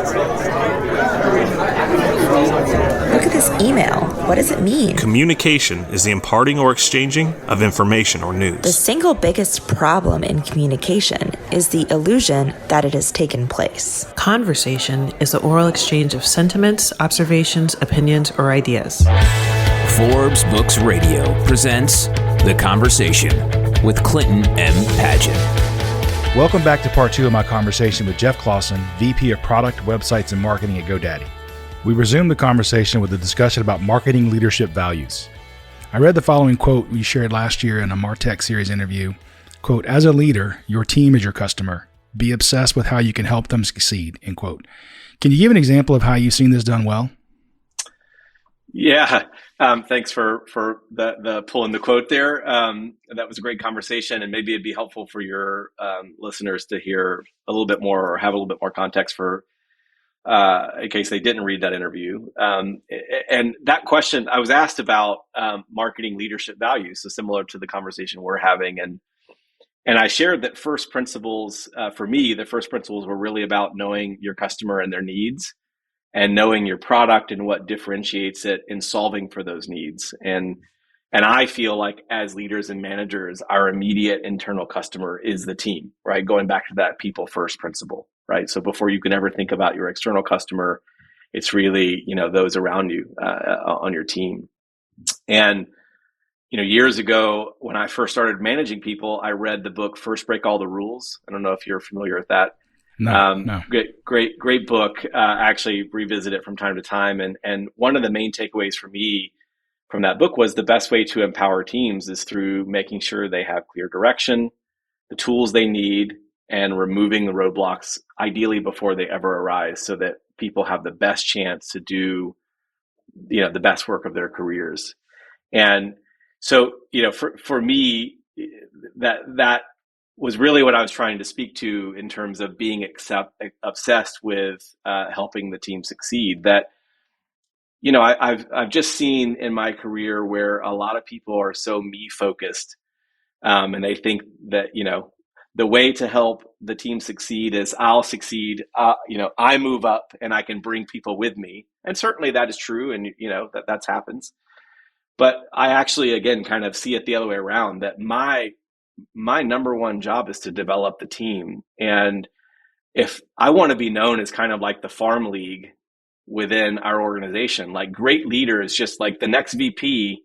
Look at this email. What does it mean? Communication is the imparting or exchanging of information or news. The single biggest problem in communication is the illusion that it has taken place. Conversation is the oral exchange of sentiments, observations, opinions, or ideas. Forbes Books Radio presents The Conversation with Clinton M. Padgett. Welcome back to part 2 of my conversation with Geoff Clawson, VP of Product, Websites, and Marketing at GoDaddy. We resumed the conversation with a discussion about marketing leadership values. I read the following quote we shared last year in a Martech series interview. Quote, "As a leader, your team is your customer. Be obsessed with how you can help them succeed," end quote. Can you give an example of how you've seen this done well? Yeah, thanks for the pulling the quote there. That was a great conversation, and maybe it'd be helpful for your listeners to hear a little bit more or have a little bit more context for in case they didn't read that interview. And that question, I was asked about marketing leadership values, so similar to the conversation we're having, and I shared that first principles for me, the first principles were really about knowing your customer and their needs, and knowing your product and what differentiates it in solving for those needs. And I feel like as leaders and managers, our immediate internal customer is the team, right? Going back to that people first principle, right? So before you can ever think about your external customer, it's really, those around you on your team. And, years ago, when I first started managing people, I read the book, First Break All the Rules. I don't know if you're familiar with that. No. Great book. I actually revisit it from time to time. And one of the main takeaways for me from that book was the best way to empower teams is through making sure they have clear direction, the tools they need, and removing the roadblocks, ideally before they ever arise, so that people have the best chance to do, the best work of their careers. And so, for me, that was really what I was trying to speak to in terms of being obsessed with helping the team succeed. That, I've just seen in my career where a lot of people are so me focused, and they think that the way to help the team succeed is I'll succeed. I move up and I can bring people with me, and certainly that is true, and that happens. But I actually, again, kind of see it the other way around. That my number one job is to develop the team. And if I want to be known as kind of like the farm league within our organization, like great leaders, just like the next VP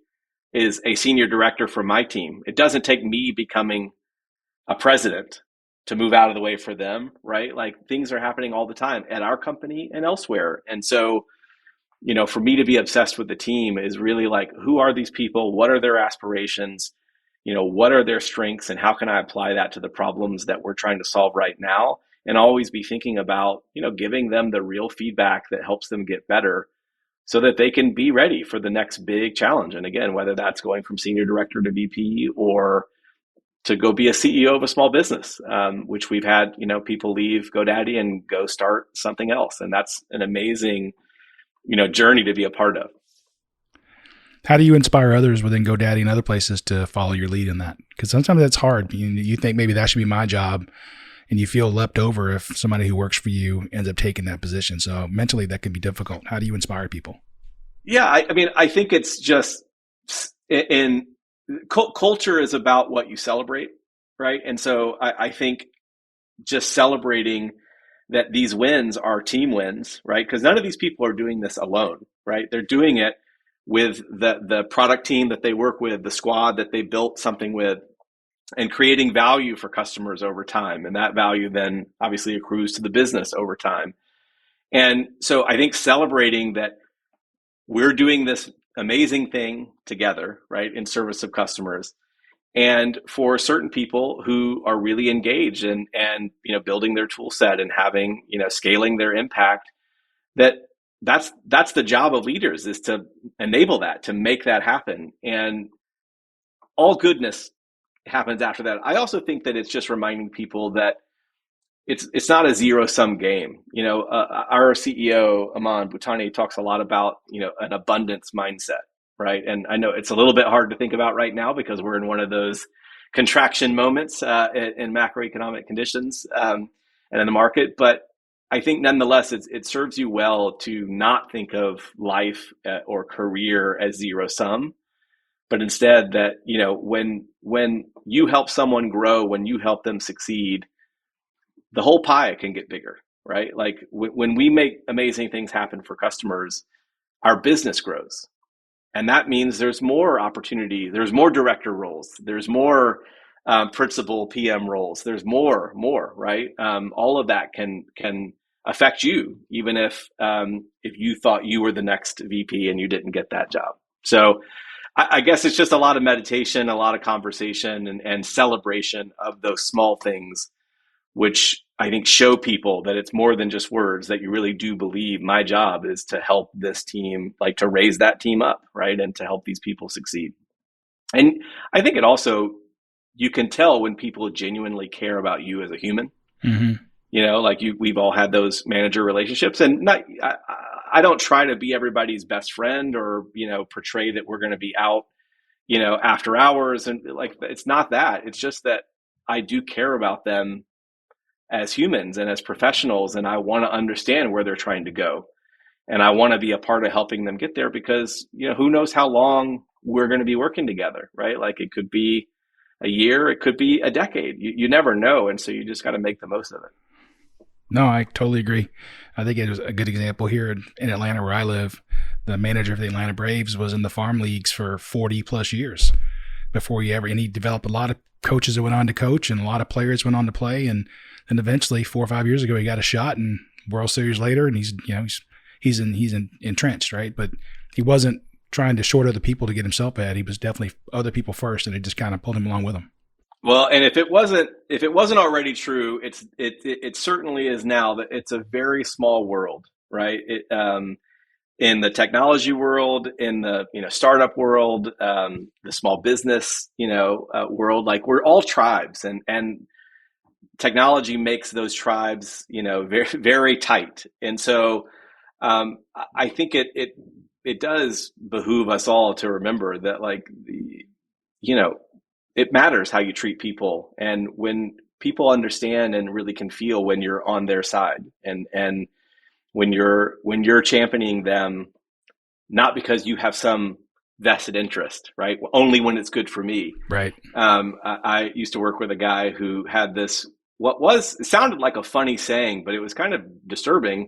is a senior director for my team. It doesn't take me becoming a president to move out of the way for them, right? Like things are happening all the time at our company and elsewhere. And so, for me to be obsessed with the team is really like, who are these people? What are their aspirations? What are their strengths, and how can I apply that to the problems that we're trying to solve right now? And always be thinking about, giving them the real feedback that helps them get better so that they can be ready for the next big challenge. And again, whether that's going from senior director to VP or to go be a CEO of a small business, which we've had, people leave GoDaddy and go start something else. And that's an amazing, journey to be a part of. How do you inspire others within GoDaddy and other places to follow your lead in that? Because sometimes that's hard. You think maybe that should be my job, and you feel leapt over if somebody who works for you ends up taking that position. So mentally, that can be difficult. How do you inspire people? Yeah, I think it's just in culture is about what you celebrate, right? And so I think just celebrating that these wins are team wins, right? Because none of these people are doing this alone, right? They're doing it with the product team that they work with, the squad that they built something with, and creating value for customers over time. And that value then obviously accrues to the business over time. And so I think celebrating that we're doing this amazing thing together, right, in service of customers. And for certain people who are really engaged and building their tool set and having, scaling their impact, that's the job of leaders, is to enable that, to make that happen. And all goodness happens after that. I also think that it's just reminding people that it's not a zero-sum game. Our CEO, Aman Bhutani, talks a lot about, an abundance mindset, right? And I know it's a little bit hard to think about right now because we're in one of those contraction moments in macroeconomic conditions and in the market. But I think nonetheless, it serves you well to not think of life or career as zero sum, but instead that, when you help someone grow, when you help them succeed, the whole pie can get bigger, right? Like when we make amazing things happen for customers, our business grows. And that means there's more opportunity, there's more director roles, there's more principal PM roles, there's more, right? All of that can affect you, even if you thought you were the next VP and you didn't get that job. So I guess it's just a lot of meditation, a lot of conversation, and celebration of those small things, which I think show people that it's more than just words, that you really do believe my job is to help this team, like to raise that team up, right? And to help these people succeed. And I think it also, you can tell when people genuinely care about you as a human. Mm-hmm. We've all had those manager relationships, and I don't try to be everybody's best friend or, portray that we're going to be out, after hours. And like, it's not that. It's just that I do care about them as humans and as professionals, and I want to understand where they're trying to go. And I want to be a part of helping them get there because, who knows how long we're going to be working together, right? Like it could be a year, it could be a decade. You never know. And so you just got to make the most of it. No, I totally agree. I think it was a good example here in Atlanta where I live. The manager of the Atlanta Braves was in the farm leagues for 40 plus years before and he developed a lot of coaches that went on to coach and a lot of players went on to play. And then eventually 4 or 5 years ago, he got a shot and World Series later, and he's entrenched, right? But he wasn't trying to short other people to get himself ahead. He was definitely other people first, and it just kind of pulled him along with him. Well, and if it wasn't already true, it certainly is now. That it's a very small world, right? In the technology world, in the startup world, the small business world, like we're all tribes, and technology makes those tribes very, very tight. And so I think it does behoove us all to remember that, like, it matters how you treat people, and when people understand and really can feel when you're on their side, and when you're championing them, not because you have some vested interest, right? Only when it's good for me. Right. I used to work with a guy who had this, it sounded like a funny saying, but it was kind of disturbing.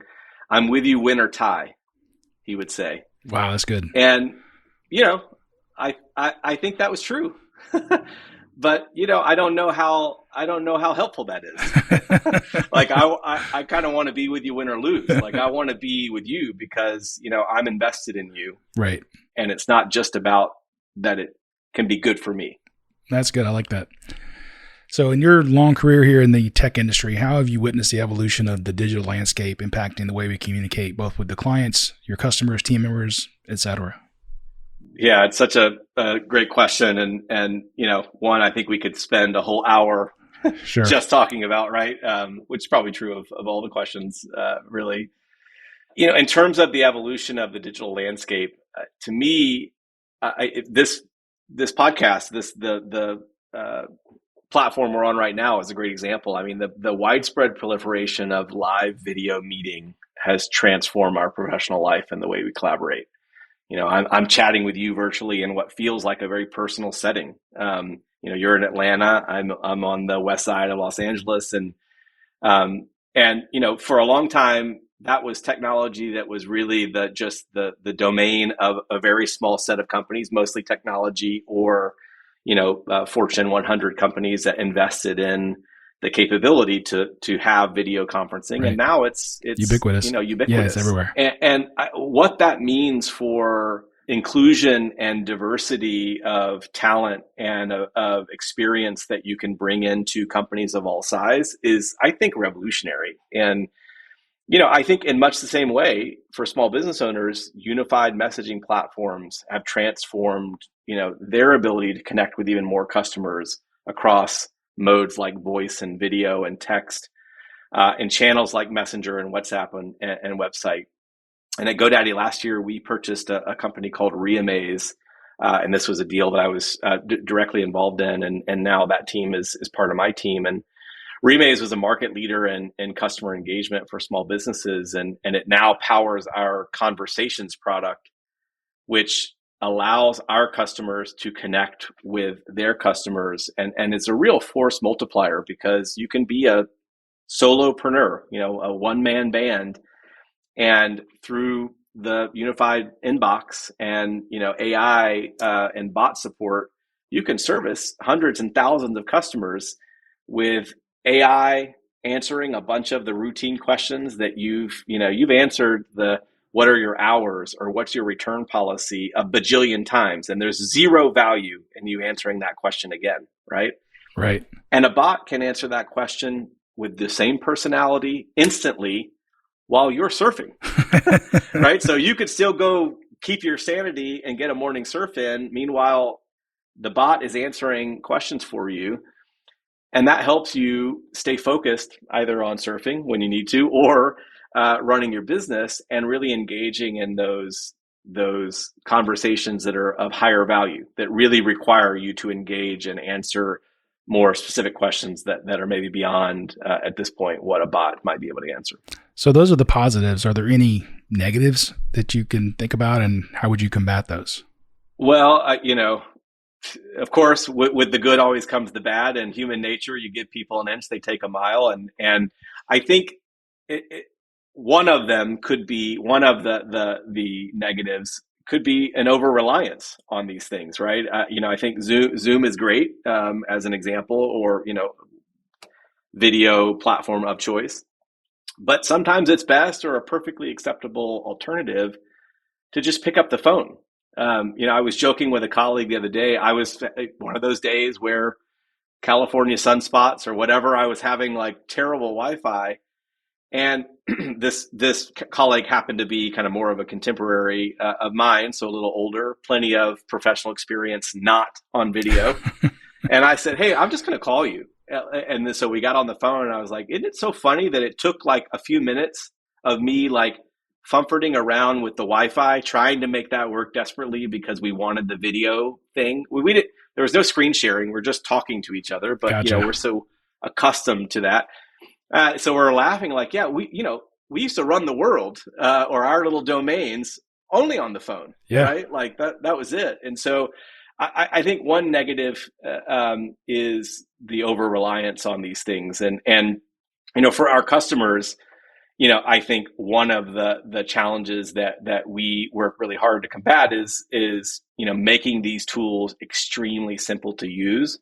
I'm with you, win or tie, he would say. Wow, that's good. And, I think that was true. But I don't know how helpful that is. Like I kind of want to be with you win or lose. Like I want to be with you because I'm invested in you. Right. And it's not just about that it can be good for me. That's good. I like that. So in your long career here in the tech industry, how have you witnessed the evolution of the digital landscape impacting the way we communicate, both with the clients, your customers, team members, et cetera? Yeah, it's such a great question. And one, I think we could spend a whole hour sure. just talking about, right? Which is probably true of all the questions, really. In terms of the evolution of the digital landscape, to me, this podcast, the platform we're on right now is a great example. I mean, the widespread proliferation of live video meeting has transformed our professional life and the way we collaborate. I'm chatting with you virtually in what feels like a very personal setting. You're in Atlanta. I'm on the west side of Los Angeles, and for a long time that was technology that was really the domain of a very small set of companies, mostly technology or Fortune 100 companies that invested in the capability to have video conferencing. Right. And now it's ubiquitous. Ubiquitous. Yeah, it's everywhere. And what that means for inclusion and diversity of talent and of experience that you can bring into companies of all size is, I think, revolutionary. And I think in much the same way for small business owners, unified messaging platforms have transformed their ability to connect with even more customers across modes like voice and video and text, and channels like Messenger and WhatsApp and website. And at GoDaddy last year, we purchased a company called Reamaze, and this was a deal that I was directly involved in, and now that team is part of my team. And Remaze was a market leader in customer engagement for small businesses, and it now powers our conversations product, which allows our customers to connect with their customers. And it's a real force multiplier, because you can be a solopreneur, a one-man band, and through the unified inbox and AI and bot support, you can service hundreds and thousands of customers with AI answering a bunch of the routine questions that you've answered, the what are your hours or what's your return policy a bajillion times, and there's zero value in you answering that question again, right? Right. And a bot can answer that question with the same personality instantly while you're surfing, right? So you could still go keep your sanity and get a morning surf in. Meanwhile, the bot is answering questions for you. And that helps you stay focused either on surfing when you need to, or running your business, and really engaging in those conversations that are of higher value, that really require you to engage and answer more specific questions that are maybe beyond, at this point, what a bot might be able to answer. So those are the positives. Are there any negatives that you can think about, and how would you combat those? Well, of course, with the good always comes the bad, and human nature, you give people an inch, they take a mile. And I think one of them could be, one of the negatives could be an over-reliance on these things, right? I think Zoom is great as an example, or, video platform of choice. But sometimes it's best, or a perfectly acceptable alternative, to just pick up the phone. I was joking with a colleague the other day. I was one of those days where California sunspots or whatever, I was having like terrible Wi-Fi. And this colleague happened to be kind of more of a contemporary of mine, so a little older, plenty of professional experience, not on video. And I said, "Hey, I'm just going to call you." And then, so we got on the phone, and I was like, "Isn't it so funny that it took like a few minutes of me like comforting around with the Wi-Fi, trying to make that work desperately because we wanted the video thing. We did. There was no screen sharing. We're just talking to each other, but Gotcha. we're so accustomed to that. So we're laughing like, yeah, we used to run the world or our little domains only on the phone, Yeah. right? Like that was it. And so I think one negative is the over reliance on these things, and for our customers. I think one of the challenges that we work really hard to combat is making these tools extremely simple to use.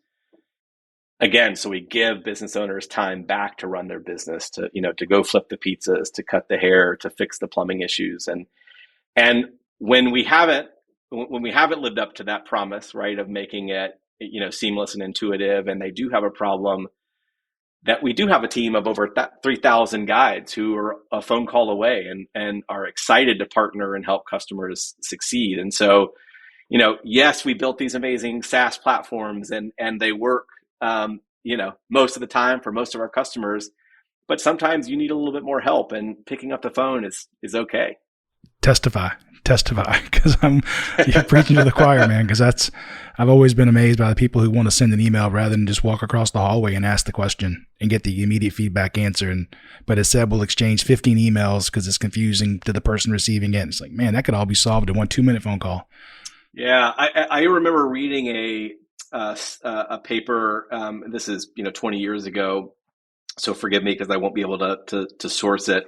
Again, so we give business owners time back to run their business, to go flip the pizzas, to cut the hair, to fix the plumbing issues, and when we haven't lived up to that promise, right, of making it seamless and intuitive, and they do have a problem, that we do have a team of over 3,000 guides who are a phone call away and are excited to partner and help customers succeed. And so, yes, we built these amazing SaaS platforms and they work, most of the time for most of our customers, but sometimes you need a little bit more help, and picking up the phone is okay. Testify, because you're preaching to the choir, man. Because I've always been amazed by the people who want to send an email rather than just walk across the hallway and ask the question and get the immediate feedback answer. But as said, we'll exchange 15 emails because it's confusing to the person receiving it. It's like, man, that could all be solved in 1 2-minute phone call. Yeah, I remember reading a paper. This is 20 years ago, so forgive me because I won't be able to source it.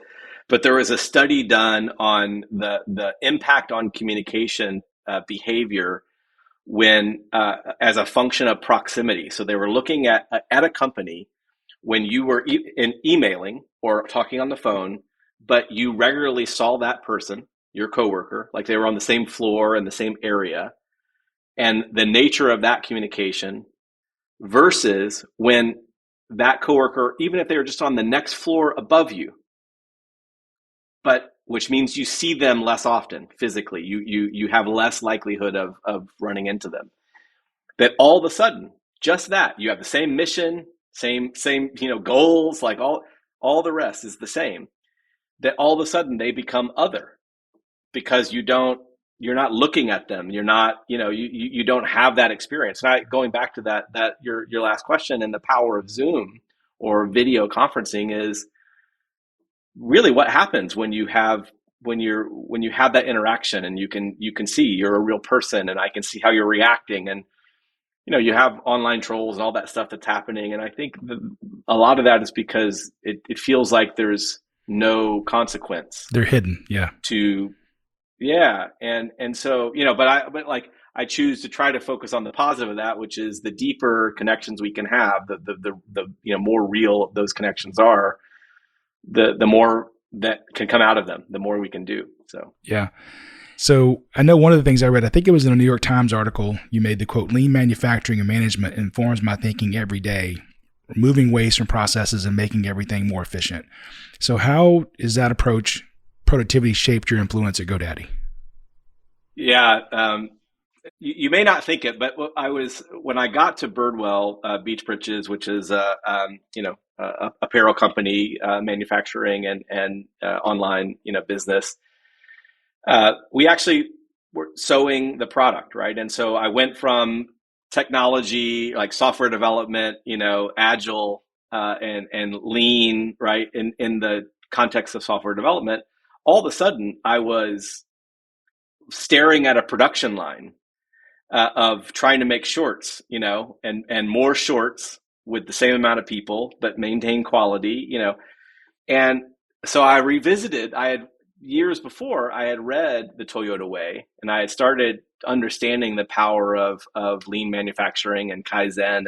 But there was a study done on the impact on communication behavior when as a function of proximity. So they were looking at a company when you were emailing or talking on the phone, but you regularly saw that person, your coworker, like they were on the same floor in the same area, and the nature of that communication versus when that coworker, even if they were just on the next floor above you, but which means you see them less often physically, you have less likelihood of running into them, that all of a sudden, just that, you have the same mission, same goals, like all the rest is the same, that all of a sudden they become other, because you're not looking at them, you're not, you don't have that experience. And going back to that your last question and the power of Zoom or video conferencing is really what happens when you have that interaction, and you can see you're a real person, and I can see how you're reacting, and you have online trolls and all that stuff that's happening. And I think a lot of that is because it feels like there's no consequence. They're hidden. Yeah. And so, but I choose to try to focus on the positive of that, which is the deeper connections we can have, the more real those connections are, the more that can come out of them, the more we can do. So, yeah. So I know one of the things I read, I think it was in a New York Times article, you made the quote, "Lean manufacturing and management informs my thinking every day, removing waste from processes and making everything more efficient." So how is that approach, productivity, shaped your influence at GoDaddy? Yeah. You may not think it, but when I got to Birdwell Beach Britches, which is a apparel company, manufacturing and online business, we actually were sewing the product, right? And so I went from technology, like software development, agile and lean, right? In the context of software development, all of a sudden I was staring at a production line of trying to make shorts, and more shorts with the same amount of people, but maintain quality, And so I revisited, years before, I had read The Toyota Way, and I had started understanding the power of lean manufacturing and Kaizen.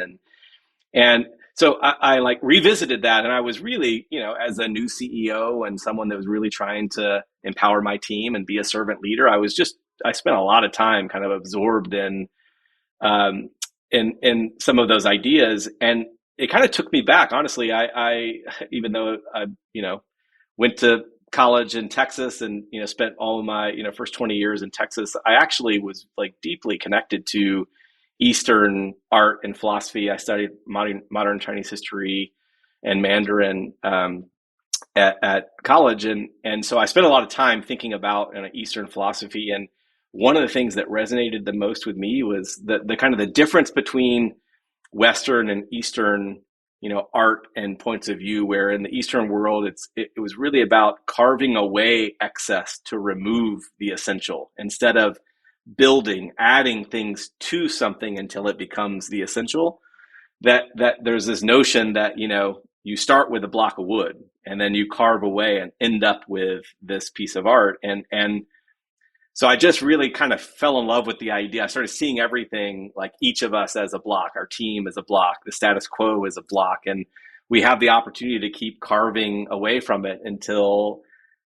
And so I like revisited that, and I was really, as a new CEO and someone that was really trying to empower my team and be a servant leader, I spent a lot of time kind of absorbed in some of those ideas, and it kind of took me back. Honestly, I even though I went to college in Texas and spent all of my first 20 years in Texas, I actually was like deeply connected to Eastern art and philosophy. I studied modern Chinese history and Mandarin at college, and so I spent a lot of time thinking about Eastern philosophy. And one of the things that resonated the most with me was the kind of the difference between Western and Eastern, art and points of view, where in the Eastern world, it was really about carving away excess to remove the essential, instead of adding things to something until it becomes the essential. That there's this notion that, you start with a block of wood and then you carve away and end up with this piece of art. And so I just really kind of fell in love with the idea. I started seeing everything, like each of us as a block, our team as a block, the status quo as a block. And we have the opportunity to keep carving away from it until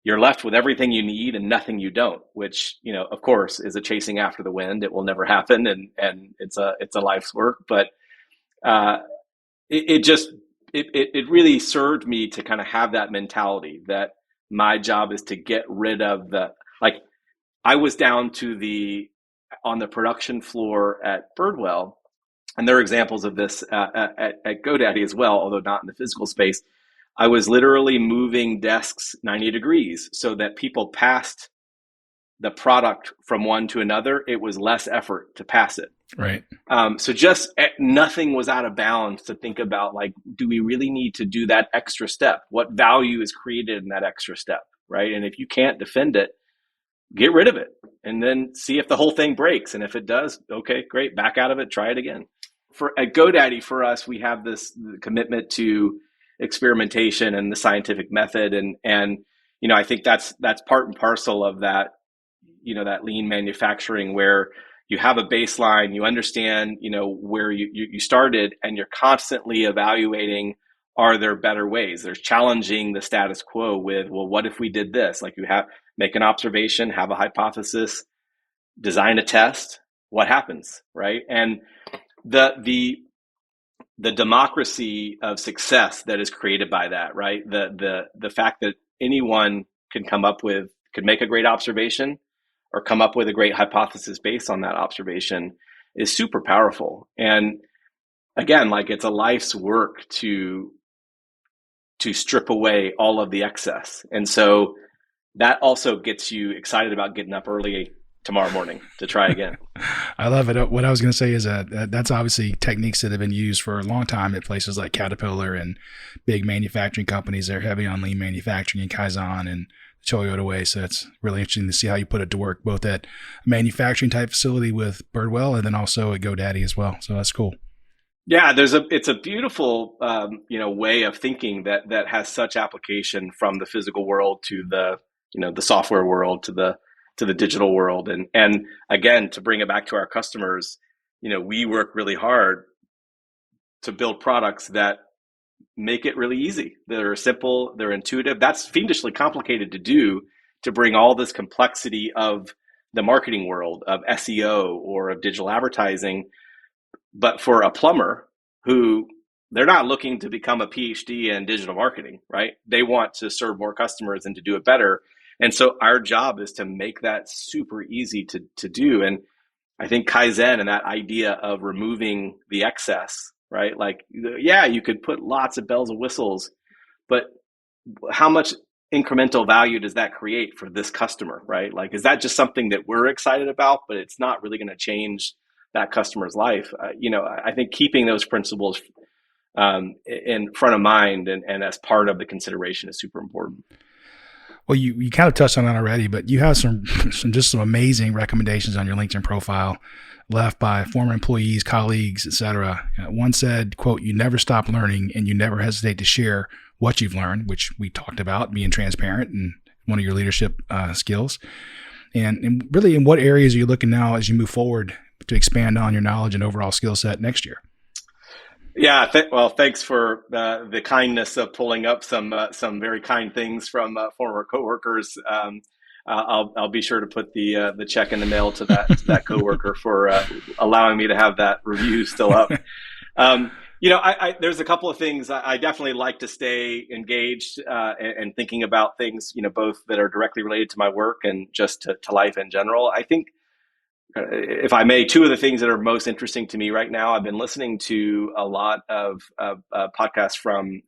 you're left with everything you need and nothing you don't, which, of course, is a chasing after the wind. It will never happen. And it's a life's work. But it really served me to kind of have that mentality that my job is to get rid of I was down on the production floor at Birdwell, and there are examples of this at GoDaddy as well, although not in the physical space. I was literally moving desks 90 degrees so that people passed the product from one to another. It was less effort to pass it. Right. So just nothing was out of bounds to think about, do we really need to do that extra step? What value is created in that extra step, right? And if you can't defend it, get rid of it and then see if the whole thing breaks. And if it does, okay, great, back out of it, try it again. At GoDaddy, for us, we have this commitment to experimentation and the scientific method. And I think that's part and parcel of that, that lean manufacturing, where you have a baseline, you understand, where you started, and you're constantly evaluating, are there better ways? There's challenging the status quo with, well, what if we did this? Make an observation, have a hypothesis, design a test, what happens, right? And the democracy of success that is created by that, right? The fact that anyone could make a great observation or come up with a great hypothesis based on that observation is super powerful. And again, it's a life's work to strip away all of the excess. And so that also gets you excited about getting up early tomorrow morning to try again. I love it. What I was going to say is that's obviously techniques that have been used for a long time at places like Caterpillar and big manufacturing companies. They're heavy on lean manufacturing and Kaizen and Toyota way. So it's really interesting to see how you put it to work, both at a manufacturing type facility with Birdwell and then also at GoDaddy as well. So that's cool. Yeah, it's a beautiful way of thinking that has such application from the physical world to the the software world to the digital world, and again, to bring it back to our customers, we work really hard to build products that make it really easy. They're simple, they're intuitive. That's fiendishly complicated to do, to bring all this complexity of the marketing world, of SEO or of digital advertising. But for a plumber who, they're not looking to become a PhD in digital marketing, right? They want to serve more customers and to do it better. And so our job is to make that super easy to do. And I think Kaizen and that idea of removing the excess, right? Like, yeah, you could put lots of bells and whistles, but how much incremental value does that create for this customer, right? Like, is that just something that we're excited about, but it's not really going to change that customer's life? I think keeping those principles in front of mind and as part of the consideration is super important. Well, you kind of touched on that already, but you have some amazing recommendations on your LinkedIn profile left by former employees, colleagues, etc. One said, quote, "You never stop learning and you never hesitate to share what you've learned," which we talked about, being transparent and one of your leadership skills. And really, in what areas are you looking now as you move forward to expand on your knowledge and overall skill set next year? Yeah, thanks for the kindness of pulling up some very kind things from former coworkers. I'll be sure to put the check in the mail to that coworker for allowing me to have that review still up. There's a couple of things I definitely like to stay engaged and thinking about things, both that are directly related to my work and just to life in general. I think, if I may, two of the things that are most interesting to me right now, I've been listening to a lot of podcasts from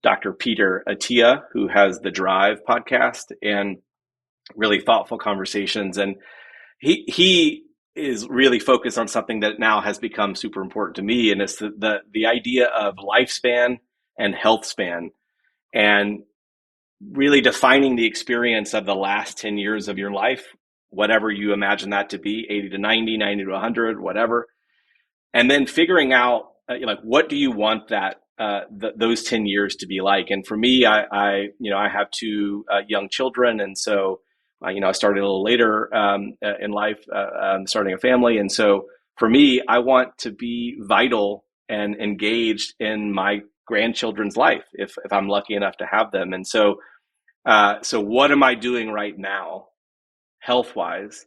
Dr. Peter Attia, who has the Drive podcast, and really thoughtful conversations. And he is really focused on something that now has become super important to me, and it's the idea of lifespan and health span, and really defining the experience of the last 10 years of your life, whatever you imagine that to be, 80 to 90, 90 to 100, whatever. And then figuring out, what do you want that those 10 years to be like? And for me, I have two young children. And so, I started a little later in life, starting a family. And so for me, I want to be vital and engaged in my grandchildren's life if I'm lucky enough to have them. And so what am I doing right now, health-wise,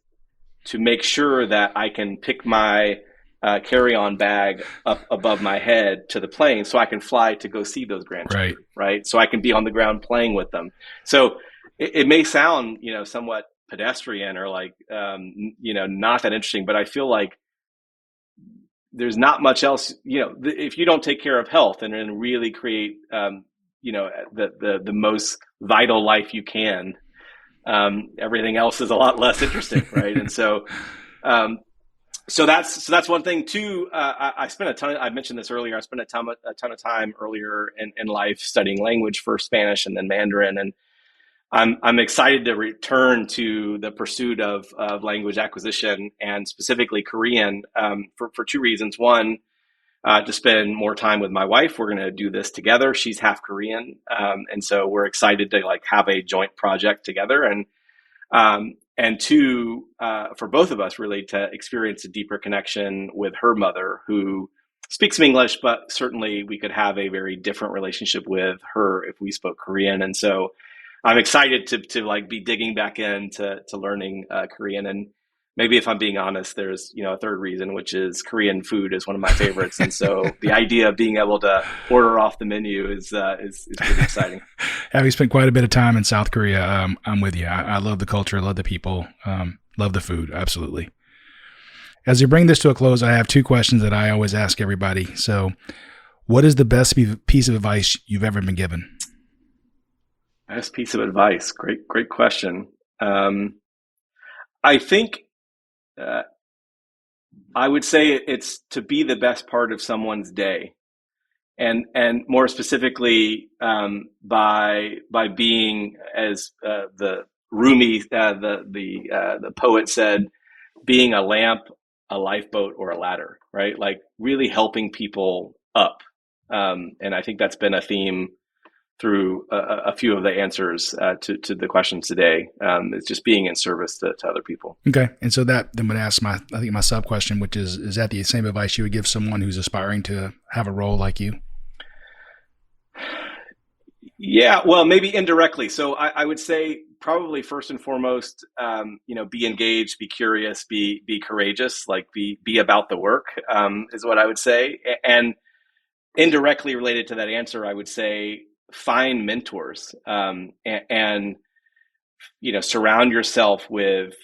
to make sure that I can pick my carry-on bag up above my head to the plane so I can fly to go see those grandchildren, right? So I can be on the ground playing with them. So it may sound, somewhat pedestrian or not that interesting, but I feel like there's not much else, if you don't take care of health and then really create, the most vital life you can, everything else is a lot less interesting, right? And so that's one thing too. I spent I mentioned this earlier. I spent a ton of time earlier in life studying language, first Spanish and then Mandarin, and I'm excited to return to the pursuit of language acquisition, and specifically Korean, for two reasons. One, to spend more time with my wife. We're going to do this together. She's half Korean, and so we're excited to have a joint project together. And two, for both of us, really to experience a deeper connection with her mother, who speaks some English, but certainly we could have a very different relationship with her if we spoke Korean. And so I'm excited to be digging back into learning Korean. And maybe, if I'm being honest, there's a third reason, which is Korean food is one of my favorites, and so the idea of being able to order off the menu is pretty exciting. Having spent quite a bit of time in South Korea, I'm with you. I love the culture, love the people, love the food, absolutely. As we bring this to a close, I have two questions that I always ask everybody. So, what is the best piece of advice you've ever been given? Best piece of advice. Great question. I think I would say it's to be the best part of someone's day, and more specifically by being, as the Rumi, the poet said, being a lamp, a lifeboat, or a ladder, right? Like really helping people up. And I think that's been a theme through a few of the answers to the questions today. It's just being in service to other people. Okay. And so that then would ask my sub question, which is that the same advice you would give someone who's aspiring to have a role like you? Yeah, well, maybe indirectly. So I would say probably first and foremost, be engaged, be curious, be courageous, like be about the work, is what I would say. And indirectly related to that answer, I would say find mentors, and surround yourself with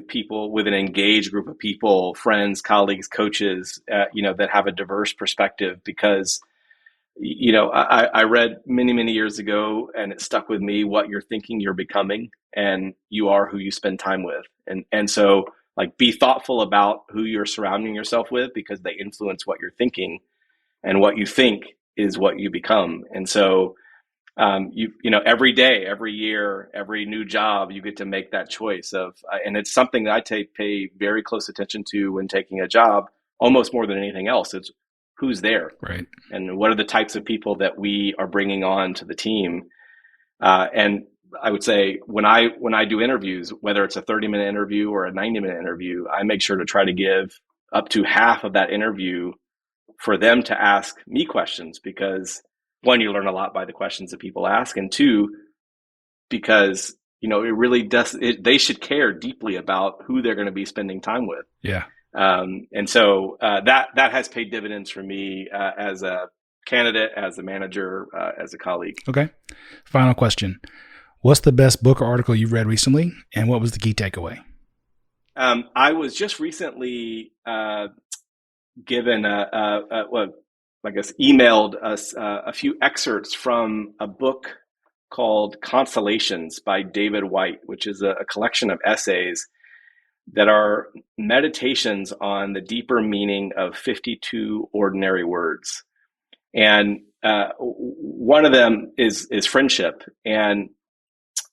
people, with an engaged group of people, friends, colleagues, coaches, that have a diverse perspective, because I read many years ago, and it stuck with me: what you're thinking, you're becoming, and you are who you spend time with. And so, like, be thoughtful about who you're surrounding yourself with, because they influence what you're thinking, and what you think is what you become. And so, every day, every year, every new job, you get to make that choice of, and it's something that I pay very close attention to when taking a job, almost more than anything else. It's who's there, right? And what are the types of people that we are bringing on to the team? And I would say when I do interviews, whether it's a 30-minute interview or a 90-minute interview, I make sure to try to give up to half of that interview for them to ask me questions, because one, you learn a lot by the questions that people ask, and two, because it really does. They should care deeply about who they're going to be spending time with. Yeah. And so that has paid dividends for me as a candidate, as a manager, as a colleague. Okay. Final question. What's the best book or article you've read recently, and what was the key takeaway? I was just recently given emailed us a few excerpts from a book called Consolations by David White, which is a collection of essays that are meditations on the deeper meaning of 52 ordinary words. And one of them is friendship. And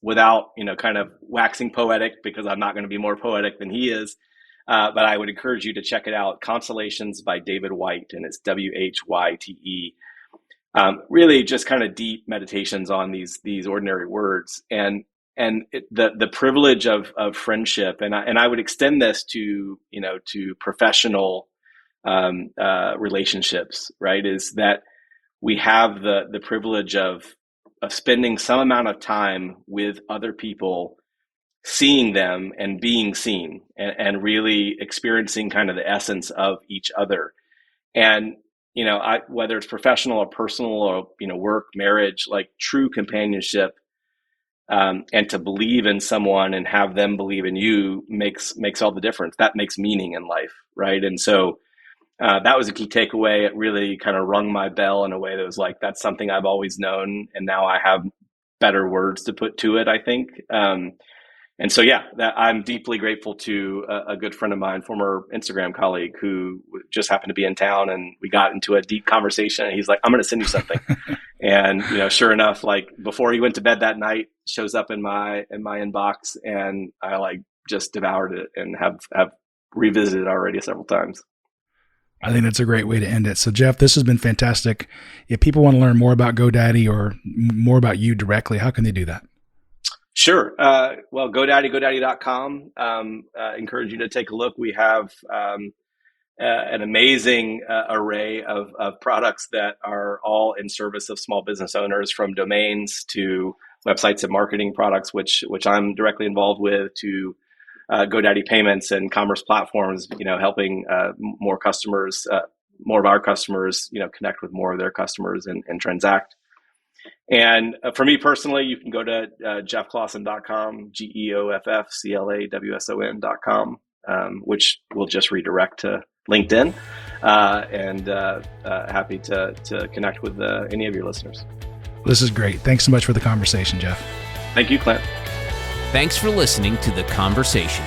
without, kind of waxing poetic, because I'm not going to be more poetic than he is, but I would encourage you to check it out. Consolations by David White, and it's Whyte. Really just kind of deep meditations on these ordinary words. And the privilege of friendship, and I would extend this to professional relationships, right? Is that we have the privilege of spending some amount of time with other people, seeing them and being seen, and really experiencing kind of the essence of each other. And whether it's professional or personal or work, marriage, like true companionship. And to believe in someone and have them believe in you makes all the difference. That makes meaning in life, right? And so that was a key takeaway. It really kind of rung my bell in a way that was like, that's something I've always known, and now I have better words to put to it, I think. And so, I'm deeply grateful to a good friend of mine, former Instagram colleague, who just happened to be in town, and we got into a deep conversation. And he's like, "I'm going to send you something." And sure enough, like before he went to bed that night, shows up in my inbox, and I just devoured it and have revisited it already several times. I think that's a great way to end it. So, Geoff, this has been fantastic. If people want to learn more about GoDaddy or more about you directly, how can they do that? Sure. Well, GoDaddy.com. Encourage you to take a look. We have an amazing array of products that are all in service of small business owners, from domains to websites and marketing products, which I'm directly involved with, to GoDaddy payments and commerce platforms, helping more customers, more of our customers, connect with more of their customers and transact. And for me personally, you can go to geoffclawson.com, GeoffClawson.com, which will just redirect to LinkedIn, and happy to connect with any of your listeners. This is great. Thanks so much for the conversation, Geoff. Thank you, Clint. Thanks for listening to The Conversation.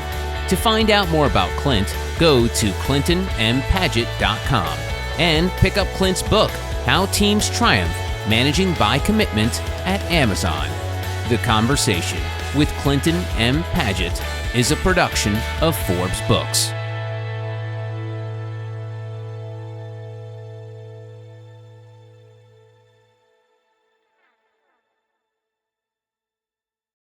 To find out more about Clint, go to clintonmpaget.com and pick up Clint's book, How Teams Triumph, Managing by Commitment, at Amazon. The Conversation with Clinton M. Paget is a production of Forbes Books.